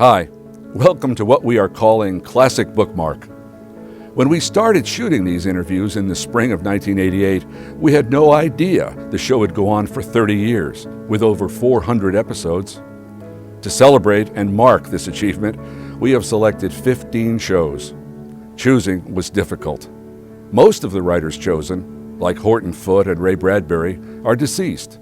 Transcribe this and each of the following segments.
Hi, welcome to what we are calling Classic Bookmark. When we started shooting these interviews in the spring of 1988, we had no idea the show would go on for 30 years, with over 400 episodes. To celebrate and mark this achievement, we have selected 15 shows. Choosing was difficult. Most of the writers chosen, like Horton Foote and Ray Bradbury, are deceased.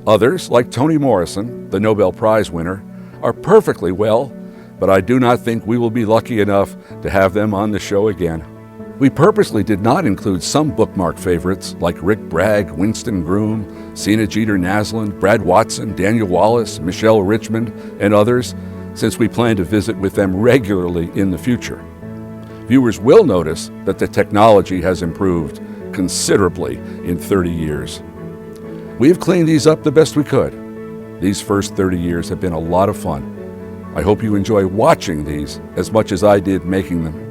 Others, like Toni Morrison, the Nobel Prize winner, are perfectly well, but I do not think we will be lucky enough to have them on the show again. We purposely did not include some bookmark favorites like Rick Bragg, Winston Groom, Sina Jeter Naslund, Brad Watson, Daniel Wallace, Michelle Richmond, and others, since we plan to visit with them regularly in the future. Viewers will notice that the technology has improved considerably in 30 years. We've cleaned these up the best we could. These first 30 years have been a lot of fun. I hope you enjoy watching these as much as I did making them.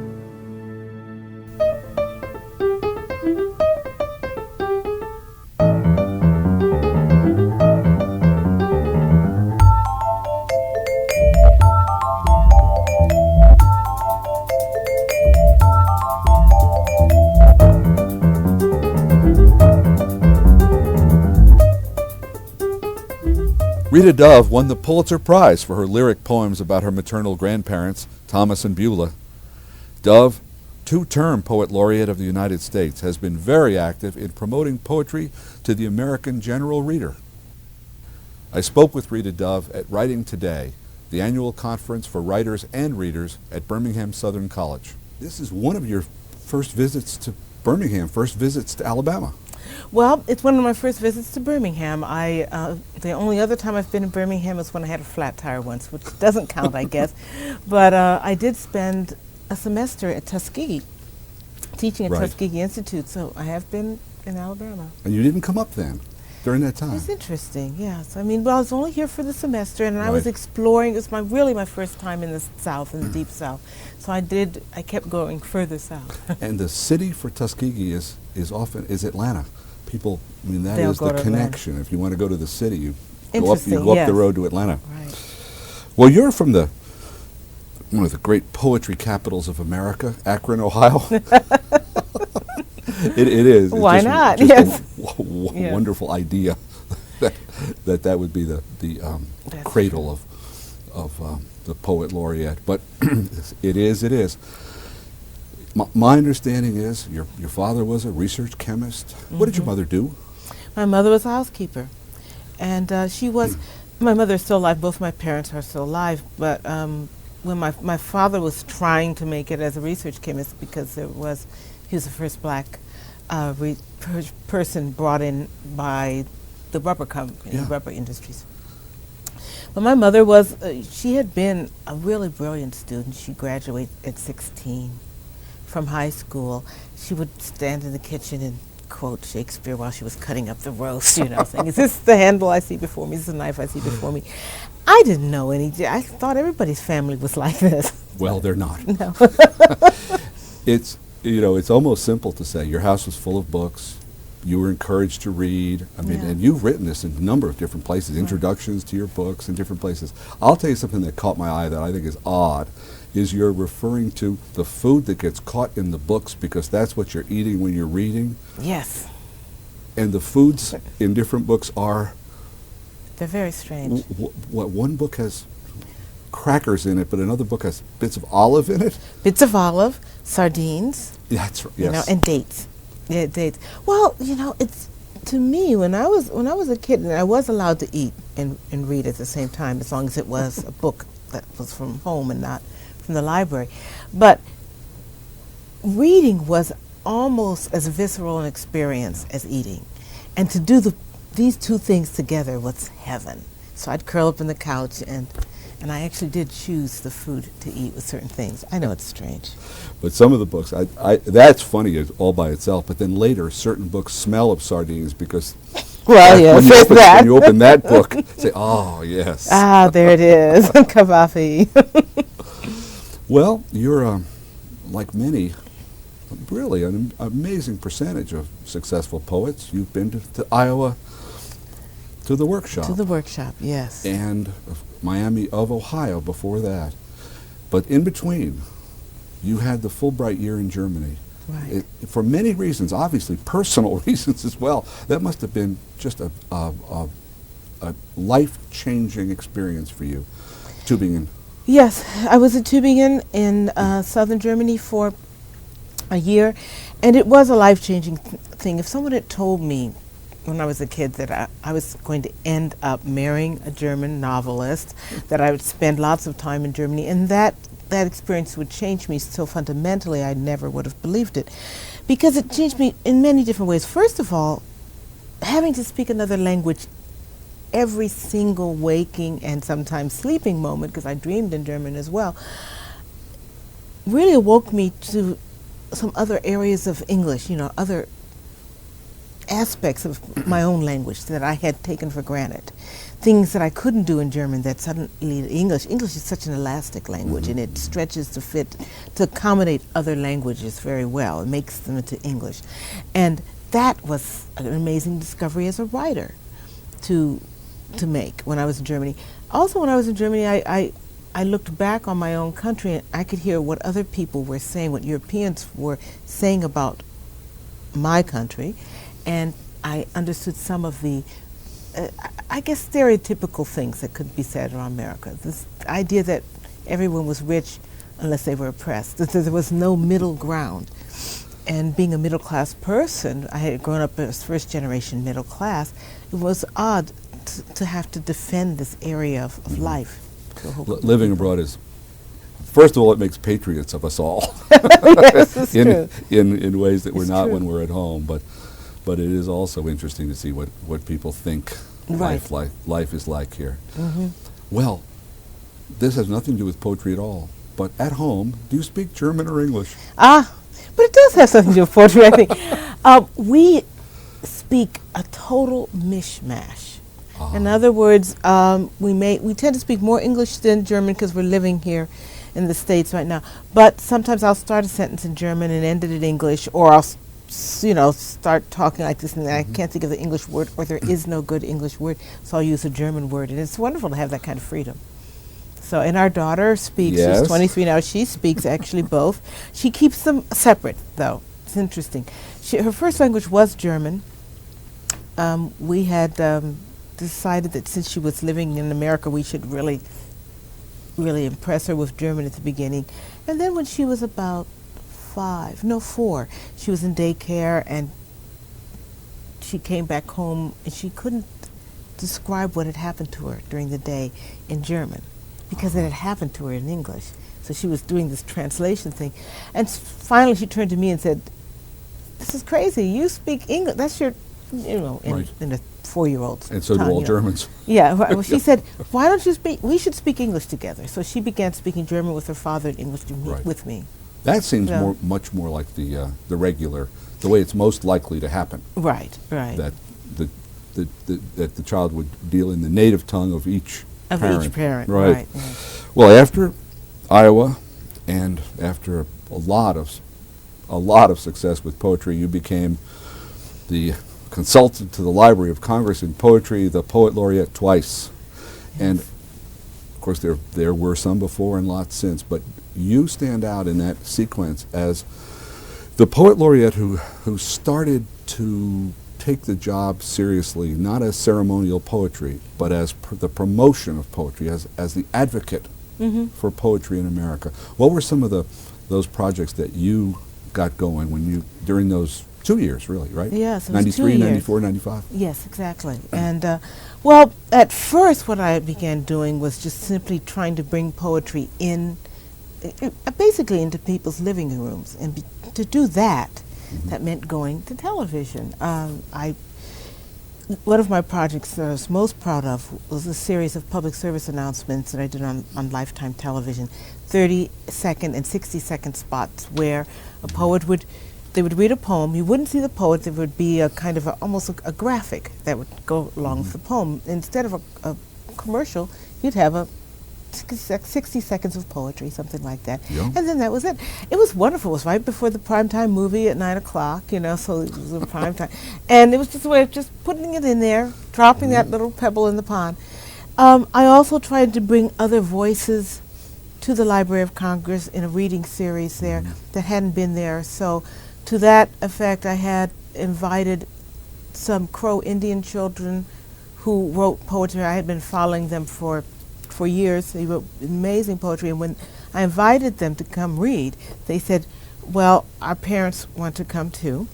Rita Dove won the Pulitzer Prize for her lyric poems about her maternal grandparents, Thomas and Beulah. Dove, two-term Poet Laureate of the United States, has been very active in promoting poetry to the American general reader. I spoke with Rita Dove at Writing Today, the annual conference for writers and readers at Birmingham Southern College. This is one of your first visits to Birmingham, first visits to Alabama. Well, it's one of my first visits to Birmingham. The only other time I've been in Birmingham is when I had a flat tire once, which doesn't count, I guess. But I did spend a semester at Tuskegee, teaching at Tuskegee Institute, so I have been in Alabama. And you didn't come up then, during that time? It's interesting, yes. I mean, well, I was only here for the semester, and I was exploring. It's really my first time in the South, in the Deep South. So I kept going further south. And the city for Tuskegee is Atlanta. People, I mean, that is the connection. If you want to go to the city, you go up the road to Atlanta. Right. Well, you're from one of the great poetry capitals of America, Akron, Ohio. It is. Why not? Yes. Wonderful idea that would be the cradle of the Poet Laureate. But it is. My understanding is your father was a research chemist. Mm-hmm. What did your mother do? My mother was a housekeeper. And she was, my mother is still alive, both my parents are still alive, but when my father was trying to make it as a research chemist because he was the first black person brought in by the rubber company, rubber industries. But my mother was, she had been a really brilliant student. She graduated at 16. From high school. She would stand in the kitchen and quote Shakespeare while she was cutting up the roast, saying, "Is this the handle I see before me? Is this the knife I see before me?" I didn't know any. I thought everybody's family was like this. Well, they're not. No. It's almost simple to say your house was full of books. You were encouraged to read. I mean, and you've written this in a number of different places, introductions to your books in different places. I'll tell you something that caught my eye that I think is odd. Is you're referring to the food that gets caught in the books because that's what you're eating when you're reading. Yes. And the foods in different books are... They're very strange. One book has crackers in it, but another book has bits of olive in it? Bits of olive, sardines. That's right, yes. And dates. Yeah, dates. Well, it's... To me, when I was a kid, and I was allowed to eat and read at the same time, as long as it was a book that was from home and not from the library. But reading was almost as visceral an experience as eating. And to do these two things together was heaven. So I'd curl up on the couch and I actually did choose the food to eat with certain things. I know it's strange. But some of the books, that's funny all by itself, but then later certain books smell of sardines because well, yes, when you open that book, say, oh, yes. Ah, there it is, Kavafi. Well, you're, like many, really an amazing percentage of successful poets. You've been to Iowa. to the workshop. To the workshop, yes. And Miami of Ohio before that. But in between, you had the Fulbright year in Germany. Right. For many reasons, obviously personal reasons as well. That must have been just a life-changing experience for you, Tübingen. Yes, I was at Tübingen in southern Germany for a year, and it was a life-changing thing. If someone had told me when I was a kid that I was going to end up marrying a German novelist, that I would spend lots of time in Germany, and that experience would change me so fundamentally, I never would have believed it. Because it changed me in many different ways. First of all, having to speak another language every single waking and sometimes sleeping moment, because I dreamed in German as well, really awoke me to some other areas of English, other aspects of my own language that I had taken for granted. Things that I couldn't do in German that suddenly English is such an elastic language, and it stretches to accommodate other languages very well. It makes them into English. And that was an amazing discovery as a writer to make when I was in Germany. Also, when I was in Germany, I looked back on my own country, and I could hear what other people were saying, what Europeans were saying about my country, and I understood some of the, I guess, stereotypical things that could be said around America. This idea that everyone was rich unless they were oppressed, that there was no middle ground. And being a middle-class person, I had grown up as first-generation middle class, it was odd to have to defend this area of life. Living abroad is, first of all, it makes patriots of us all. Yes, it's true. In ways that we're not true. when we're at home, but it is also interesting to see what people think Right. life is like here. Well, this has nothing to do with poetry at all, but at home, do you speak German or English? But it does have something to do with poetry, I think. We speak a total mishmash. In other words, we tend to speak more English than German because we're living here in the States right now. But sometimes I'll start a sentence in German and end it in English, or I'll start talking like this and then I can't think of the English word, or there is no good English word, so I'll use a German word. And it's wonderful to have that kind of freedom. So, and our daughter speaks, Yes. she's 23 now, she speaks actually both. She keeps them separate, though. It's interesting. Her first language was German. We had decided that since she was living in America, we should really impress her with German at the beginning. And then when she was about 4, she was in daycare, and she came back home, and she couldn't describe what had happened to her during the day in German, because it had happened to her in English. So she was doing this translation thing. And finally she turned to me and said, "This is crazy. You speak English. That's your," Right. in a 4-year-old's And so do all Germans. Yeah. Well, she said, "Why don't you speak? We should speak English together." So she began speaking German with her father and English Right. with me. That seems So- much more like the regular, the way it's most likely to happen. Right. Right. That the child would deal in the native tongue of each of parent. each parent. Right. Right. Yeah. Well, after Iowa, and after a lot of success with poetry, you became the consultant to the Library of Congress in poetry, the poet laureate twice, and of course there were some before and lots since. But you stand out in that sequence as the poet laureate who started to take the job seriously, not as ceremonial poetry, but as the promotion of poetry, as the advocate for poetry in America. What were some of those projects that you got going during those 2 years, really, right? Yes, it was 93, 2 years. 94, 95? Yes, exactly. And well, at first what I began doing was just simply trying to bring poetry in, basically into people's living rooms. And to do that, that meant going to television. One of my projects that I was most proud of was a series of public service announcements that I did on Lifetime television, 30-second and 60-second spots where a poet they would read a poem. You wouldn't see the poet. There would be a kind of almost a graphic that would go along with the poem. Instead of a commercial, you'd have a 60 seconds of poetry, something like that. Yeah. And then that was it. It was wonderful. It was right before the primetime movie at 9 o'clock, so it was in prime time. And it was just a way of just putting it in there, dropping that little pebble in the pond. I also tried to bring other voices to the Library of Congress in a reading series there that hadn't been there. So to that effect, I had invited some Crow Indian children who wrote poetry. I had been following them for years. They wrote amazing poetry, and when I invited them to come read, they said, well, our parents want to come too.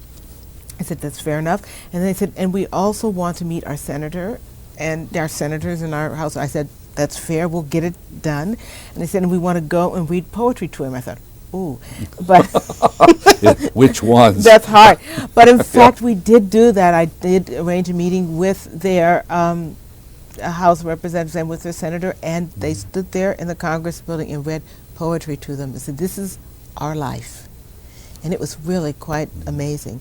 I said, that's fair enough. And they said, and we also want to meet our senator and our senators in our house. I said, that's fair, we'll get it done. And they said, and we want to go and read poetry to him. I thought, ooh, but which ones? That's hard. But in fact, we did do that. I did arrange a meeting with their House of Representatives and with their senator, and they stood there in the Congress building and read poetry to them. They said, this is our life. And it was really quite amazing.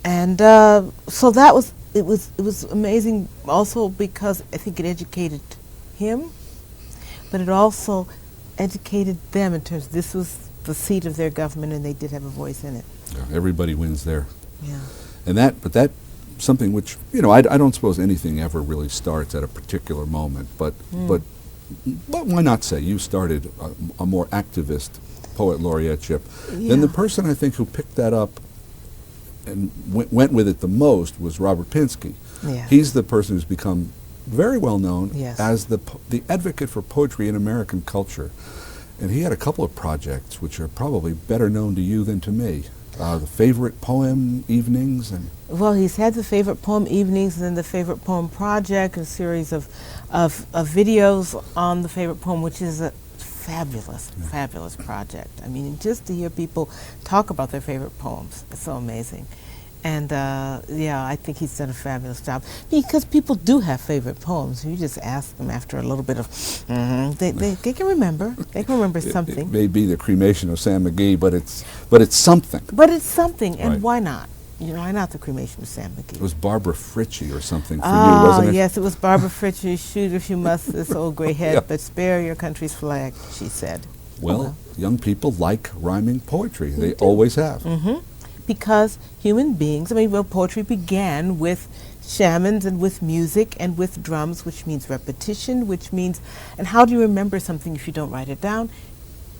And so that was, it was amazing also because I think it educated him, but it also educated them in terms, this was the seat of their government and they did have a voice in it. Yeah, everybody wins there. Yeah. And that something which, I don't suppose anything ever really starts at a particular moment, but why not say you started a more activist poet laureateship than the person I think who picked that up and went with it the most was Robert Pinsky. Yeah. He's the person who's become very well known Yes. as the advocate for poetry in American culture. And he had a couple of projects which are probably better known to you than to me. The favorite poem evenings and Well, he's had the favorite poem evenings and then the favorite poem project, a series of videos on the favorite poem, which is a fabulous project. I mean, just to hear people talk about their favorite poems, it's so amazing. And I think he's done a fabulous job because people do have favorite poems. You just ask them after a little bit of, they can remember. They can remember something. It may be the cremation of Sam McGee, but it's something. But it's something, and Right. why not? Why not the cremation of Sam McGee? It was Barbara Fritchie or something for you, wasn't it? Yes, it was Barbara Fritchie. Shoot if you must, this old gray head, Yeah. but spare your country's flag, she said. Well, young people like rhyming poetry. They do. always have. Because human beings, poetry began with shamans and with music and with drums, which means repetition, and how do you remember something if you don't write it down?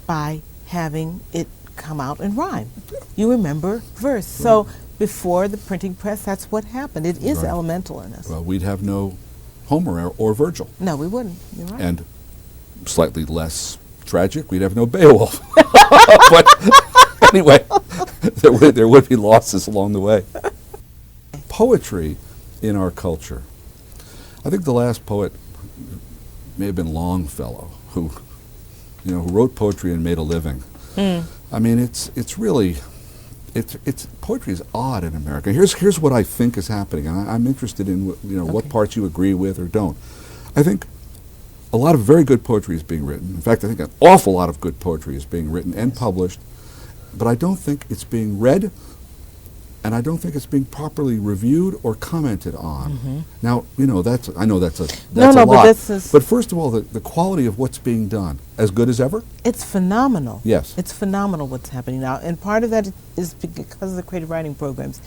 By having it come out and rhyme. You remember verse. So before the printing press, that's what happened. It is Right. elemental in us. Well, we'd have no Homer or Virgil. No, we wouldn't. You're right. And slightly less tragic, we'd have no Beowulf. But anyway, there would be losses along the way. Poetry in our culture. I think the last poet may have been Longfellow, who wrote poetry and made a living. I mean, it's really poetry is odd in America. Here's what I think is happening, and I'm interested in what parts you agree with or don't. I think a lot of very good poetry is being written. In fact, I think an awful lot of good poetry is being written and published, but I don't think it's being read, and I don't think it's being properly reviewed or commented on. Now, I know that's a lot. But this is But first of all, the quality of what's being done, as good as ever? it's phenomenal. Yes. It's phenomenal what's happening now. And part of that is because of the creative writing programs,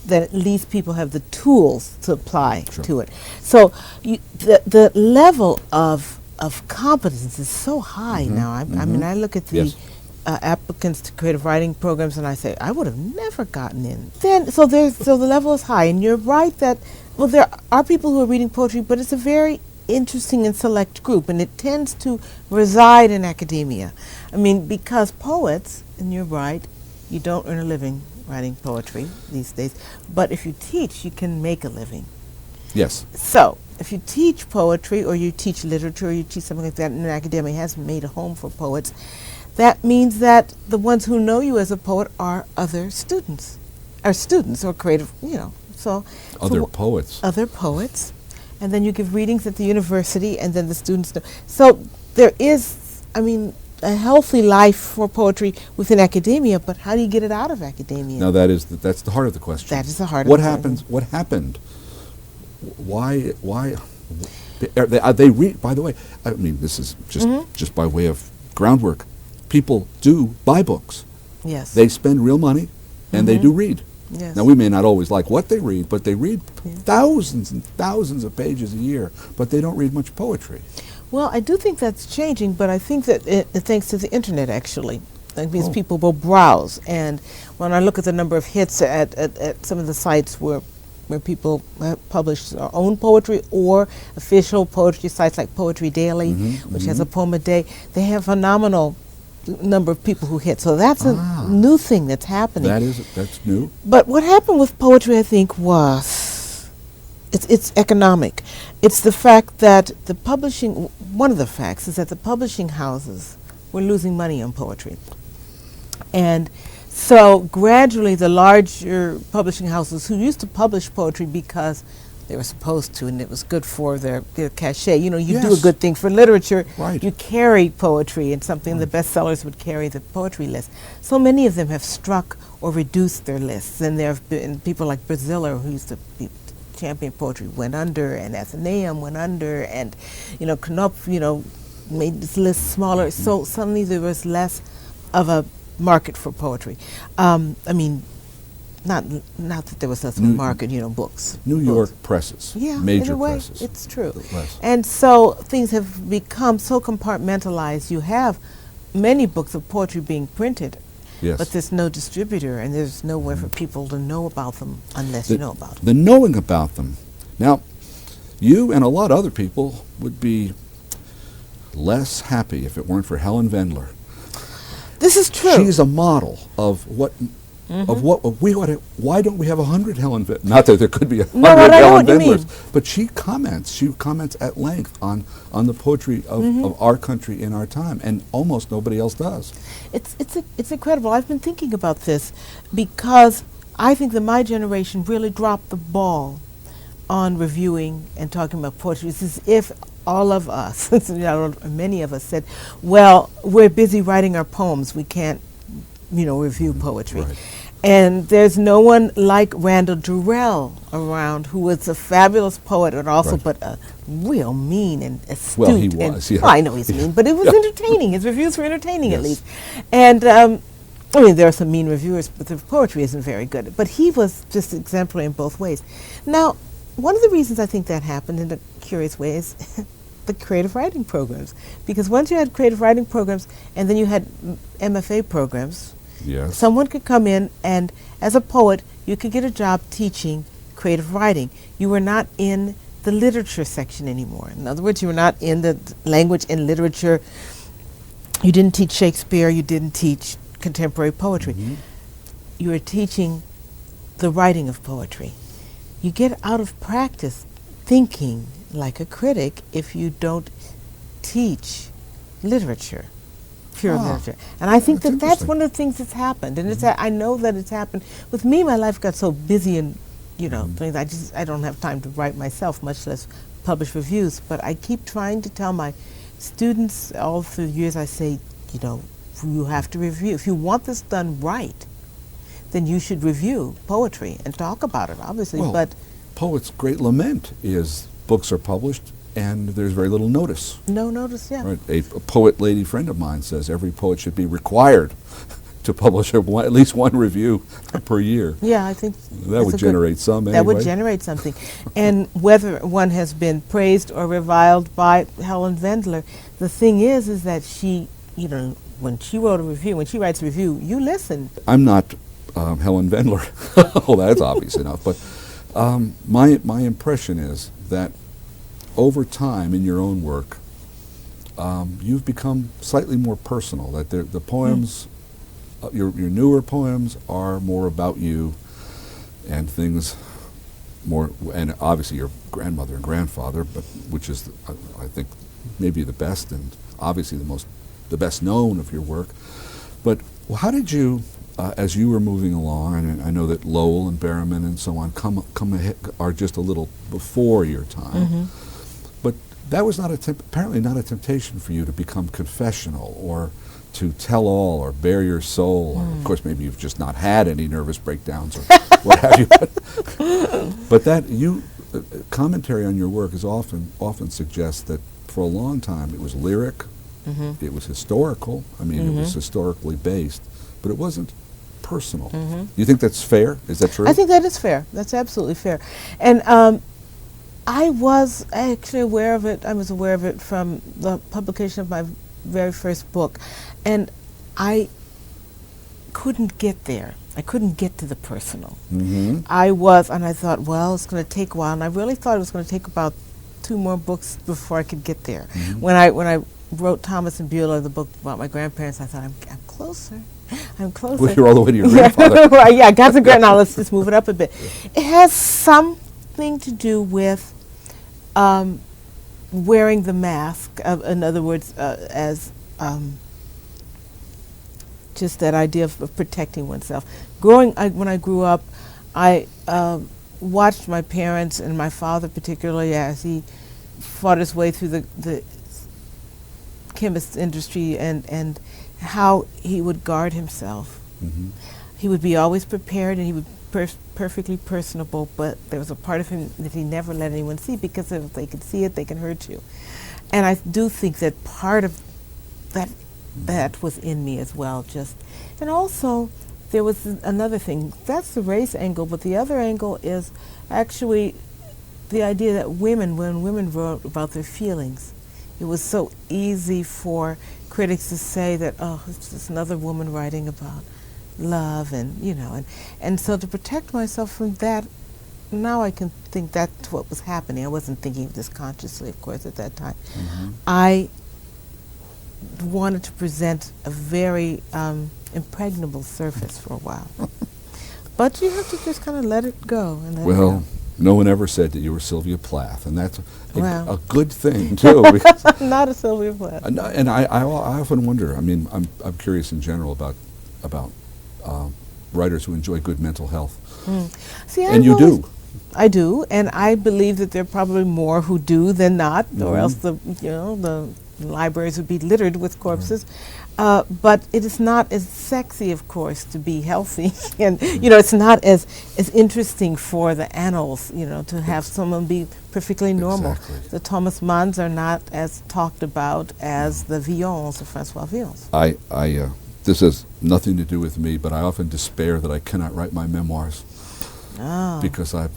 that at least people have the tools to apply to it. So the level of competence is so high now. I mean, I look at the Yes. applicants to creative writing programs and I say, I would have never gotten in. So the level is high. And you're right that, there are people who are reading poetry, but it's a very interesting and select group, and it tends to reside in academia. I mean, because poets, and you're right, you don't earn a living writing poetry these days, but if you teach, you can make a living. Yes. So, if you teach poetry, or you teach literature, or you teach something like that, and academia has made a home for poets, that means that the ones who know you as a poet are other students, or creative, Other poets. Other poets. And then you give readings at the university, and then the students know. So there is, a healthy life for poetry within academia, but how do you get it out of academia? Now that's the heart of the question. That is the heart of What the happens? What happened? Why? They read, by the way, I mean, this is just by way of groundwork. People do buy books. Yes. They spend real money, and they do read. Yes. Now, we may not always like what they read, but they read thousands and thousands of pages a year, but they don't read much poetry. Well, I do think that's changing, but I think that thanks to the internet, actually. Like these people will browse, and when I look at the number of hits at some of the sites where people publish their own poetry or official poetry sites like Poetry Daily, which has a poem a day, they have phenomenal number of people who hit. So that's a new thing that's happening. That's new. But what happened with poetry, I think, was it's economic. It's the fact that one of the facts is that the publishing houses were losing money on poetry. And so gradually the larger publishing houses who used to publish poetry because they were supposed to and it was good for their cachet. You know, you do a good thing for literature. Right. You carry poetry, and something the bestsellers would carry the poetry list. So many of them have struck or reduced their lists. And there have been people like Braziller, who used to be champion poetry, went under, and Athenaeum went under, and Knopf, made this list smaller. So suddenly there was less of a market for poetry. I mean, not that there was less of a market, books. New York presses, major in a way, presses. it's true. Less. And so things have become so compartmentalized. You have many books of poetry being printed, but there's no distributor, and there's nowhere for people to know about them unless you know about them. The knowing about them. Now, you and a lot of other people would be less happy if it weren't for Helen Vendler. This is true. She's a model of what why don't we have 100 Helen Vendlers? Not that there could be 100 Helen Vendlers, but she comments at length on the poetry of our country in our time, and almost nobody else does. It's incredible. I've been thinking about this because I think that my generation really dropped the ball on reviewing and talking about poetry. It's as if all of us, many of us said, well, we're busy writing our poems. We can't, review poetry. Right. And there's no one like Randall Jarrell around, who was a fabulous poet, and also but a real mean and astute. Well, he was. Well, I know he's mean, but it was entertaining. His reviews were entertaining, at least. And I mean, there are some mean reviewers, but the poetry isn't very good. But he was just exemplary in both ways. Now, one of the reasons I think that happened in a curious way is the creative writing programs. Because once you had creative writing programs, and then you had MFA programs, someone could come in, and as a poet, you could get a job teaching creative writing. You were not in the literature section anymore. In other words, you were not in the language and literature. You didn't teach Shakespeare. You didn't teach contemporary poetry. You were teaching the writing of poetry. You get out of practice thinking like a critic if you don't teach literature, pure literature. And I think that's one of the things that's happened. And I know that it's happened. With me, my life got so busy and, things, I don't have time to write myself, much less publish reviews. But I keep trying to tell my students all through the years, I say, you have to review. If you want this done right, then you should review poetry and talk about it, obviously. Well, but poet's great lament is books are published and there's very little notice. No notice, Right. A poet lady friend of mine says every poet should be required to publish at least one review per year. Yeah, I think that would generate some anyway. That would generate something. And whether one has been praised or reviled by Helen Vendler, the thing is that she, when she wrote a review, when she writes a review, you listen. I'm not Helen Vendler. Well, that's obvious enough. But my impression is that over time in your own work, you've become slightly more personal. That the poems, your newer poems, are more about you, and things more, and obviously your grandmother and grandfather, but which is, I think, maybe the best and obviously the best known of your work. But how did you, as you were moving along, and I know that Lowell and Berriman and so on come ahead, are just a little before your time, but that was apparently not a temptation for you to become confessional or to tell all or bare your soul. Or of course, maybe you've just not had any nervous breakdowns or what have you. But that commentary on your work is often suggests that for a long time it was lyric, it was historical. I mean, it was historically based, but it wasn't personal. You think that's fair? Is that true? I think that is fair. That's absolutely fair. And I was actually aware of it. I was aware of it from the publication of my very first book, and I couldn't get there. I couldn't get to the personal. And I thought, well, it's going to take a while, and I really thought it was going to take about 2 more books before I could get there. When I wrote Thomas and Beulah, the book about my grandparents, I thought, I'm closer. I'm closer. Well, you're all the way to your grandfather. Right, yeah, got some now let's just move it up a bit. It has something to do with wearing the mask, in other words, as just that idea of protecting oneself. When I grew up, I watched my parents and my father particularly as he fought his way through the chemist industry and how he would guard himself. He would be always prepared, and he would perfectly personable, but there was a part of him that he never let anyone see, because if they could see it, they can hurt you. And I do think that part of that was in me as well. And also there was another thing. That's the race angle, but the other angle is actually the idea that when women wrote about their feelings, it was so easy for critics to say that, oh, it's just another woman writing about love, and so to protect myself from that, now I can think that's what was happening. I wasn't thinking of this consciously, of course, at that time. I wanted to present a very impregnable surface for a while. But you have to just kind of let it go. No one ever said that you were Sylvia Plath, and that's a good thing, too. Not a Sylvia Plath. And I often wonder, I mean, I'm curious in general about writers who enjoy good mental health. See, and you do. I do, and I believe that there are probably more who do than not, or else the libraries would be littered with corpses. But it is not as sexy, of course, to be healthy, and it's not as interesting for the annals, to have someone be perfectly normal. Exactly. The Thomas Manns are not as talked about as the Villons, the Francois Villons. This has nothing to do with me, but I often despair that I cannot write my memoirs because I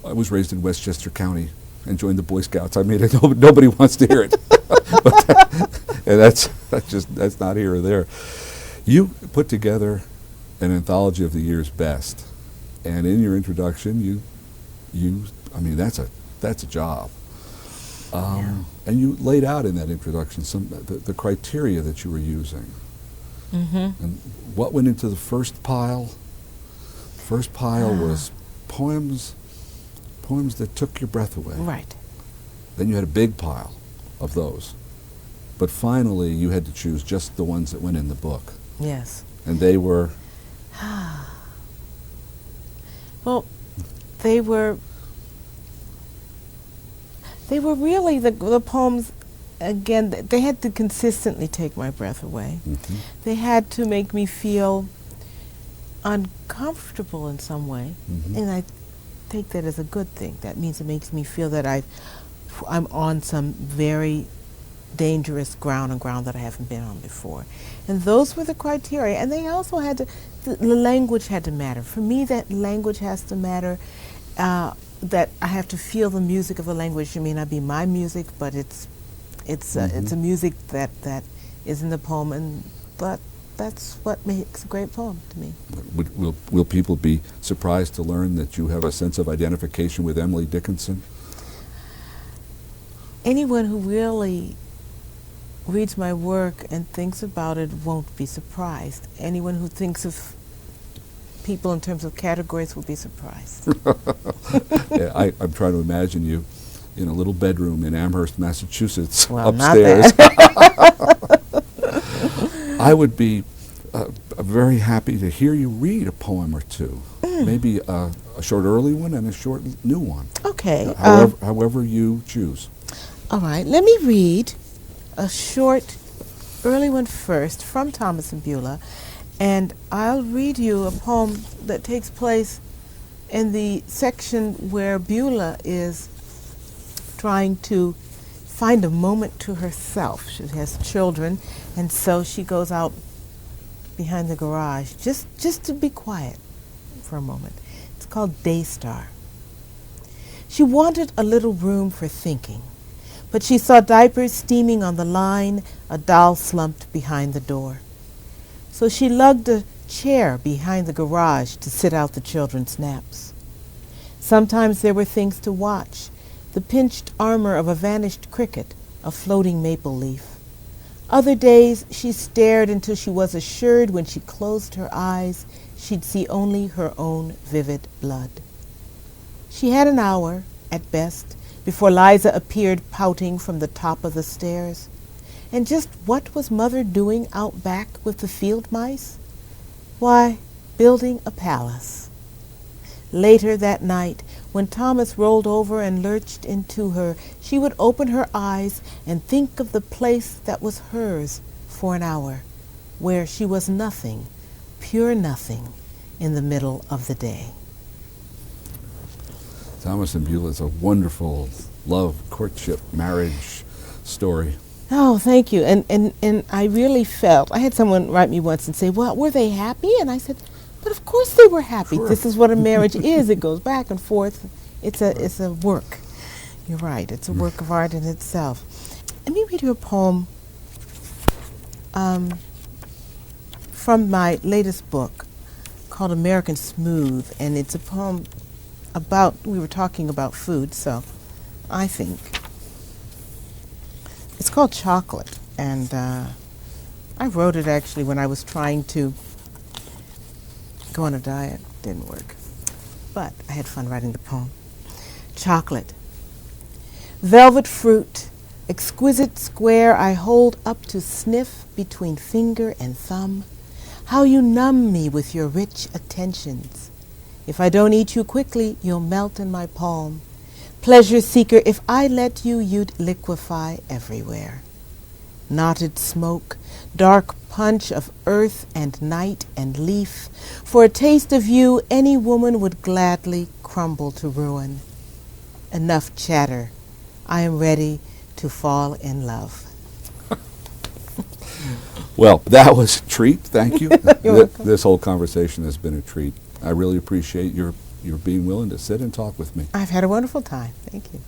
was raised in Westchester County and joined the Boy Scouts. I mean, nobody wants to hear it, and that's not here or there. You put together an anthology of the year's best, and in your introduction, I mean, that's a job. And you laid out in that introduction the criteria that you were using. And what went into the first pile? First pile was poems that took your breath away. Right. Then you had a big pile of those. But finally, you had to choose just the ones that went in the book. Yes. And they were? Well, they were really the poems. Again, they had to consistently take my breath away. They had to make me feel uncomfortable in some way, and I take that as a good thing. That means it makes me feel that I'm on some very dangerous ground, that I haven't been on before. And those were the criteria. And they also had to, the language had to matter. For me, that language has to matter, that I have to feel the music of the language. It may not be my music, but it's a music that is in the poem, but that's what makes a great poem to me. Will people be surprised to learn that you have a sense of identification with Emily Dickinson? Anyone who really reads my work and thinks about it won't be surprised. Anyone who thinks of people in terms of categories will be surprised. Yeah, I'm trying to imagine you in a little bedroom in Amherst, Massachusetts, well, upstairs. Not that. I would be very happy to hear you read a poem or two. Maybe a short early one and a short new one. Okay. However you choose. All right. Let me read a short early one first from Thomas and Beulah, and I'll read you a poem that takes place in the section where Beulah is trying to find a moment to herself. She has children, and so she goes out behind the garage just to be quiet for a moment. It's called Daystar. She wanted a little room for thinking, but she saw diapers steaming on the line, a doll slumped behind the door. So she lugged a chair behind the garage to sit out the children's naps. Sometimes there were things to watch: the pinched armor of a vanished cricket, a floating maple leaf. Other days she stared until she was assured when she closed her eyes she'd see only her own vivid blood. She had an hour, at best, before Liza appeared pouting from the top of the stairs. And just what was Mother doing out back with the field mice? Why, building a palace. Later that night, when Thomas rolled over and lurched into her, she would open her eyes and think of the place that was hers for an hour, where she was nothing, pure nothing, in the middle of the day. Thomas and Beulah is a wonderful love, courtship, marriage story. Oh, thank you. And I really felt, I had someone write me once and say, well, were they happy? And I said, but of course they were happy. Sure. This is what a marriage is. It goes back and forth. It's a work. You're right. It's a work of art in itself. Let me read you a poem from my latest book called American Smooth. And it's a poem about, we were talking about food, so I think. It's called Chocolate. And I wrote it actually when I was trying to go on a diet. Didn't work. But I had fun writing the poem. Chocolate. Velvet fruit, exquisite square I hold up to sniff between finger and thumb. How you numb me with your rich attentions. If I don't eat you quickly, you'll melt in my palm. Pleasure seeker, if I let you, you'd liquefy everywhere. Knotted smoke, dark punch of earth and night and leaf. For a taste of you, any woman would gladly crumble to ruin. Enough chatter. I am ready to fall in love. Well, that was a treat. Thank you. You're welcome. This whole conversation has been a treat. I really appreciate your being willing to sit and talk with me. I've had a wonderful time. Thank you.